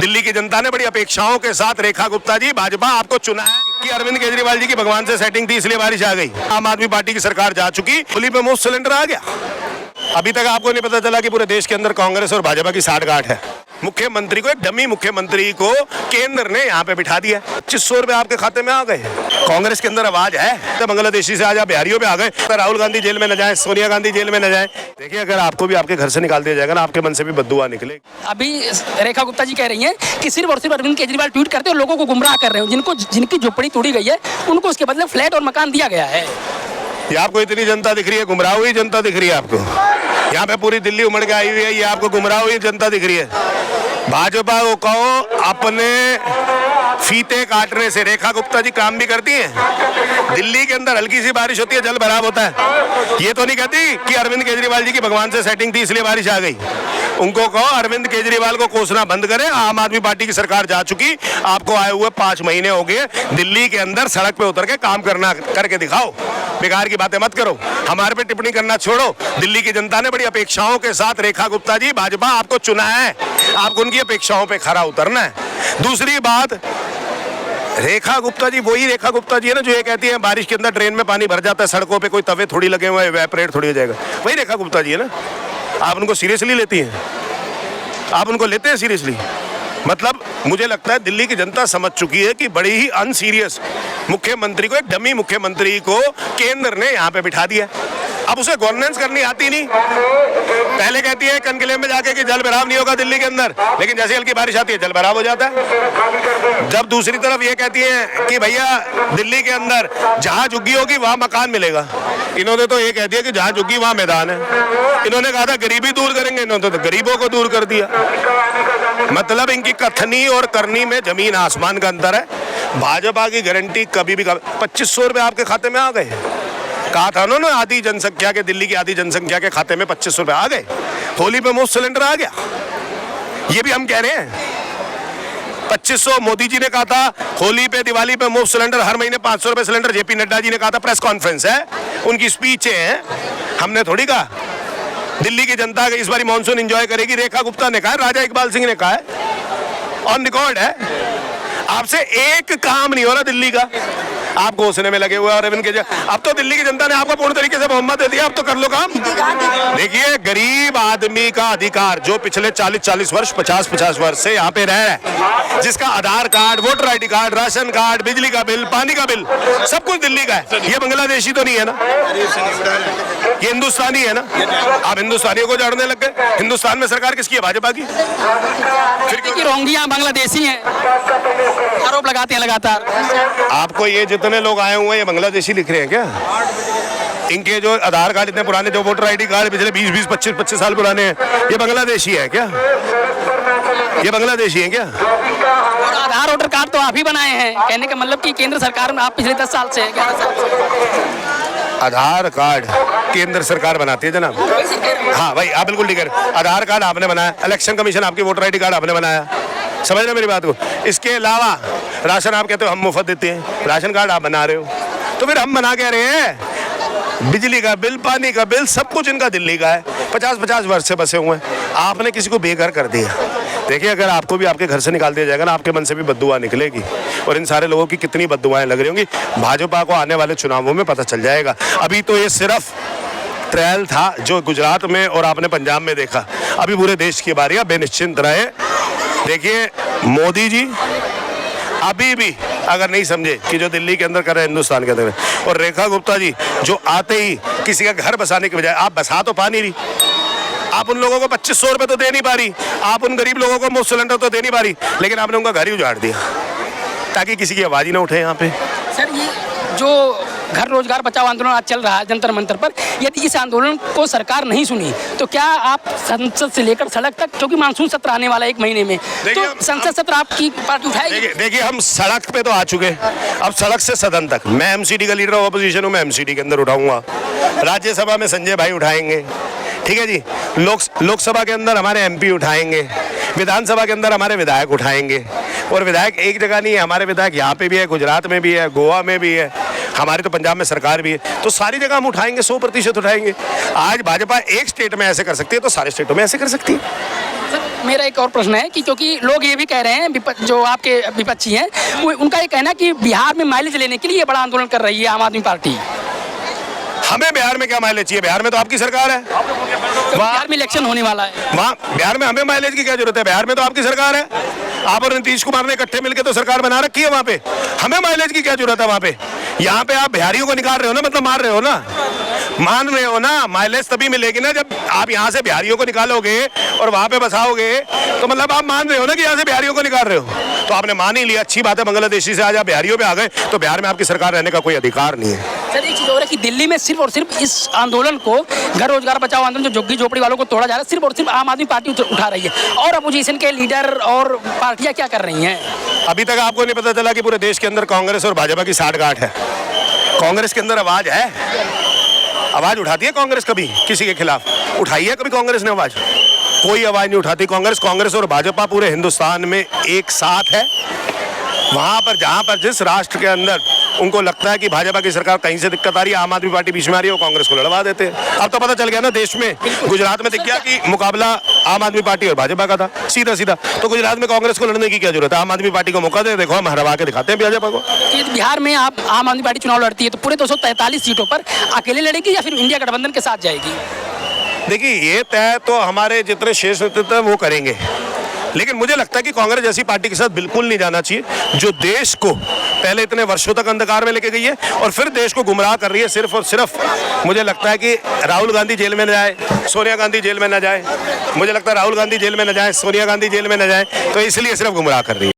दिल्ली की जनता ने बड़ी अपेक्षाओं के साथ रेखा गुप्ता जी भाजपा आपको चुना है कि अरविंद केजरीवाल जी की भगवान से सेटिंग थी इसलिए बारिश आ गई। आम आदमी पार्टी की सरकार जा चुकी, होली पे मुफ्त सिलेंडर आ गया। अभी तक आपको नहीं पता चला कि पूरे देश के अंदर कांग्रेस और भाजपा की साठगांठ है। मुख्यमंत्री को, एक डमी मुख्यमंत्री को केंद्र ने यहाँ पे बिठा दिया। 2500 रुपए आपके खाते में आ गए। कांग्रेस के अंदर आवाज है तो बांग्लादेशी से आज आप बिहारियों पे आ गए, तो राहुल गांधी जेल में न जाए, सोनिया गांधी जेल में न जाए। देखिए, अगर आपको भी आपके घर से निकाल दिया जाएगा ना, आपके मन से भी बद्दुआ निकले। अभी रेखा गुप्ता जी कह रही हैं कि सिर्फ और सिर्फ अरविंद केजरीवाल ट्वीट करते हैं और लोगों को गुमराह कर रहे हो। जिनकी झोपड़ी तोड़ी गई है उनको उसके बदले फ्लैट और मकान दिया गया है। ये आपको इतनी जनता दिख रही है, गुमराह हुई जनता दिख रही है आपको। यहाँ पे पूरी दिल्ली उमड़ के आई हुई है, ये आपको गुमराह हुई जनता दिख रही है। भाजपा को कहो अपने फीते काटने से। रेखा गुप्ता जी काम भी करती हैं। दिल्ली के अंदर हल्की सी बारिश होती है, जल भराव होता है। ये तो नहीं कहती कि अरविंद केजरीवाल जी की भगवान से सेटिंग थी इसलिए बारिश आ गई। उनको कहो अरविंद केजरीवाल को कोसना बंद करें। आम आदमी पार्टी की सरकार जा चुकी, आपको आए हुए 5 महीने हो गए। दिल्ली के अंदर सड़क पे उतर के काम करके दिखाओ। बेकार की बातें मत करो, हमारे पे टिप्पणी करना छोड़ो। दिल्ली की जनता ने बड़ी अपेक्षाओं के साथ रेखा गुप्ता जी भाजपा आपको चुना है, आपको उनकी अपेक्षाओं पे खरा उतरना है। दूसरी बात, रेखा गुप्ता जी वही रेखा गुप्ता जी है ना जो ये कहती है बारिश के अंदर ड्रेन में पानी भर जाता है, सड़कों पे कोई तवे थोड़ी लगे हुए हैं, इवेपोरेट थोड़ी हो जाएगा। वही रेखा गुप्ता जी है ना। आप उनको सीरियसली लेती हैं? आप उनको लेते हैं सीरियसली? मतलब मुझे लगता है दिल्ली की जनता समझ चुकी है कि बड़ी ही अनसीरियस मुख्यमंत्री को, एक डमी मुख्यमंत्री को केंद्र ने यहाँ पे बिठा दिया। अब उसे गवर्नेंस करनी आती नहीं। पहले कहती है कनकलेव में जाके कि जल भराव नहीं होगा दिल्ली के अंदर, लेकिन जैसे हल्की बारिश आती है जल भराव हो जाता है। जब दूसरी तरफ ये कहती है कि भैया दिल्ली के अंदर जहां झुग्गी होगी वहां मकान मिलेगा, इन्होंने तो ये कह दिया कि जहां झुग्गी वहां मैदान है। इन्होंने कहा था गरीबी दूर करेंगे, इन्होंने तो गरीबों को दूर कर दिया। मतलब इनकी कथनी और करनी में जमीन आसमान का अंतर है। भाजपा की गारंटी कभी भी 2500 रुपए आपके खाते में आ गए। कहा था उन्होंने आधी जनसंख्या के, दिल्ली की आधी जनसंख्या के खाते में 2500 रुपए आ गए। होली पे मुफ्त सिलेंडर आ गया। ये भी हम कह रहे हैं 2500 मोदी जी ने कहा था, होली पे दिवाली पे मुफ्त सिलेंडर, हर महीने 500 रुपए सिलेंडर जेपी नड्डा जी ने कहा था। प्रेस कॉन्फ्रेंस है, उनकी स्पीचें हैं, हमने थोड़ी कहा। दिल्ली की जनता इस बार मानसून एंजॉय करेगी, रेखा गुप्ता ने कहा, राजा इकबाल सिंह ने कहा है, ऑन रिकॉर्ड है। आपसे एक काम नहीं हो रहा दिल्ली का, आप घोषणे में लगे हुए। और अरविंद केजरीवाल, अब तो दिल्ली की जनता ने आपको पूर्ण तरीके से बहुमत दे दिया, अब तो कर लो काम। देखिए, गरीब आदमी का अधिकार जो पिछले 40-40 वर्ष, 50-50 वर्ष से यहाँ पे रह रहा है, जिसका Aadhaar card, voter ID card, ration card, बिजली का बिल, पानी का बिल, सब कुछ दिल्ली का है। ये बांग्लादेशी तो नहीं है ना, ये हिंदुस्तानी है ना। आप हिंदुस्तानियों को जाड़ने लग गए। हिंदुस्तान में सरकार किसकी है? भाजपा की। फिर रोंगियां बांग्लादेशी हैं, आरोप लगाते हैं लगातार। आपको ये जितने लोग आए हुए हैं ये बांग्लादेशी लिख रहे हैं क्या? इनके जो आधार कार्ड इतने पुराने, जो वोटर ID कार्ड पिछले 20-20, 25-25 साल पुराने हैं, ये बांग्लादेशी है क्या? ये बांग्लादेशी है क्या? और आधार वोटर कार्ड तो आप ही बनाए हैं, कहने का मतलब कि केंद्र सरकार में आप पिछले 10 साल से, 11 साल से। आधार कार्ड केंद्र सरकार बनाती है जनाब। हाँ भाई, आप बिल्कुल ठीक है। आधार कार्ड आपने बनाया, इलेक्शन कमीशन आपकी वोटर ID कार्ड आपने बनाया, समझ रहे मेरी बात को। इसके अलावा राशन आप कहते हो हम मुफ्त देते हैं, राशन कार्ड आप बना रहे हो, तो फिर हम बना कह रहे हैं बिजली का बिल, पानी का बिल, सब कुछ इनका दिल्ली का है। 50-50 वर्ष से बसे हुए हैं, आपने किसी को बेघर कर दिया। देखिए, अगर आपको भी आपके घर से निकाल दिया जाएगा ना, आपके मन से भी बद्दुआ निकलेगी। और इन सारे लोगों की कितनी बद्दुआएं लग रही होंगी, भाजपा को आने वाले चुनावों में पता चल जाएगा। अभी तो ये सिर्फ ट्रायल था जो गुजरात में और आपने पंजाब में देखा, अभी पूरे देश की बारी है। बेनिश्चिंत रहे। देखिए, मोदी जी अभी भी अगर नहीं समझे कि जो दिल्ली के अंदर कर रहे हैं हिंदुस्तान के अंदर, और रेखा गुप्ता जी जो आते ही किसी का घर बसाने की बजाय, आप बसा तो पा नहीं रही, आप उन लोगों को 2500 रुपए तो दे नहीं पा रही, आप उन गरीब लोगों को मुफ्त सिलेंडर तो दे नहीं पा रही, लेकिन आपने उनका घर ही उजाड़ दिया ताकि किसी की आवाज ही ना उठे यहाँ पे। सर, ये जो घर रोजगार बचाओ आंदोलन आज चल रहा है जंतर मंतर पर, यदि इस आंदोलन को सरकार नहीं सुनी तो क्या आप संसद से लेकर सड़क तक, क्योंकि मानसून सत्र आने वाला 1 महीने में, तो संसद सत्र आपकी पार्टी उठाएगी? देखिए, हम सड़क पे तो आ चुके, अब सड़क से सदन तक। मैं MCD का लीडर ऑपोजिशन हूँ, मैं MCD के अंदर उठाऊंगा, राज्यसभा में संजय भाई उठाएंगे, ठीक है जी। लोकसभा के अंदर हमारे MP उठाएंगे, विधानसभा के अंदर हमारे विधायक उठाएंगे। और विधायक एक जगह नहीं है, हमारे विधायक यहाँ पे भी है, गुजरात में भी है, गोवा में भी है, हमारी तो पंजाब में सरकार भी है, तो सारी जगह हम उठाएंगे, 100% उठाएंगे। आज भाजपा एक स्टेट में ऐसे कर सकती है तो सारे स्टेटों में ऐसे कर सकती है। मेरा एक और प्रश्न है कि क्योंकि लोग ये भी कह रहे हैं, जो आपके विपक्षी हैं, उनका ये कहना है कि बिहार में माइलेज लेने के लिए ये बड़ा आंदोलन कर रही है आम आदमी पार्टी। हमें बिहार में क्या माइलेज चाहिए? बिहार में तो आपकी सरकार है, तो बिहार में इलेक्शन होने वाला है। वहाँ बिहार में हमें माइलेज की क्या जरूरत है? बिहार में तो आपकी सरकार है, आप और नीतीश कुमार ने इकट्ठे मिलकर तो सरकार बना रखी है वहाँ पे। हमें माइलेज की क्या जरूरत है वहाँ पे? यहाँ पे आप बिहारियों को निकाल रहे हो ना, मतलब मार रहे हो ना, मान रहे हो ना। माइलेज तभी मिलेगी ना जब आप यहाँ से बिहारियों को निकालोगे और वहाँ पे बसाओगे, तो मतलब आप मान रहे हो ना कि यहाँ से बिहारियों को निकाल रहे हो। तो आपने मान ही लिया, अच्छी बात है, बांग्लादेशी से आज आप बिहारियों पे आ गए, तो बिहार में आपकी सरकार रहने का कोई अधिकार नहीं है। सर एक चीज़ और है कि दिल्ली में सिर्फ और सिर्फ इस आंदोलन को, घर रोजगार बचाओ आंदोलन, जो झुग्गी झोपड़ी वालों को तोड़ा जा रहा है, सिर्फ और सिर्फ आम आदमी पार्टी उठा रही है, और अपोजिशन के लीडर और पार्टियां क्या कर रही हैं? अभी तक आपको नहीं पता चला कि पूरे देश के अंदर कांग्रेस और भाजपा की साठगांठ है? कांग्रेस के अंदर आवाज है, आवाज उठाती है कांग्रेस कभी किसी के खिलाफ? उठाई है कभी कांग्रेस ने आवाज? कोई आवाज नहीं उठाती कांग्रेस। कांग्रेस और भाजपा पूरे हिंदुस्तान में एक साथ है। वहां पर जहां पर जिस राष्ट्र के अंदर उनको लगता है कि भाजपा की सरकार कहीं से दिक्कत आ रही है, आम आदमी पार्टी बीच में आ रही है, वो कांग्रेस को लड़वा देते हैं। अब तो पता चल गया ना देश में, गुजरात में दिख गया कि मुकाबला आम आदमी पार्टी और भाजपा का था, सीधा सीधा। तो गुजरात में कांग्रेस को लड़ने की क्या जरूरत है? आम आदमी पार्टी को मौका दे, देखो हम हरवा के दिखाते हैं भाजपा को। बिहार में आप आम आदमी पार्टी चुनाव लड़ती है तो पूरे 243 सीटों पर अकेले लड़ेगी या फिर इंडिया गठबंधन के साथ जाएगी? देखिए, ये तय तो हमारे जितने शीर्ष नेतृत्व हैं वो करेंगे, लेकिन मुझे लगता है कि कांग्रेस जैसी पार्टी के साथ बिल्कुल नहीं जाना चाहिए, जो देश को पहले इतने वर्षों तक अंधकार में लेके गई है और फिर देश को गुमराह कर रही है। सिर्फ और सिर्फ मुझे लगता है कि राहुल गांधी जेल में न जाए, सोनिया गांधी जेल में न जाए, मुझे लगता है राहुल गांधी जेल में न जाए, सोनिया गांधी जेल में न जाए, तो इसलिए सिर्फ गुमराह कर रही है।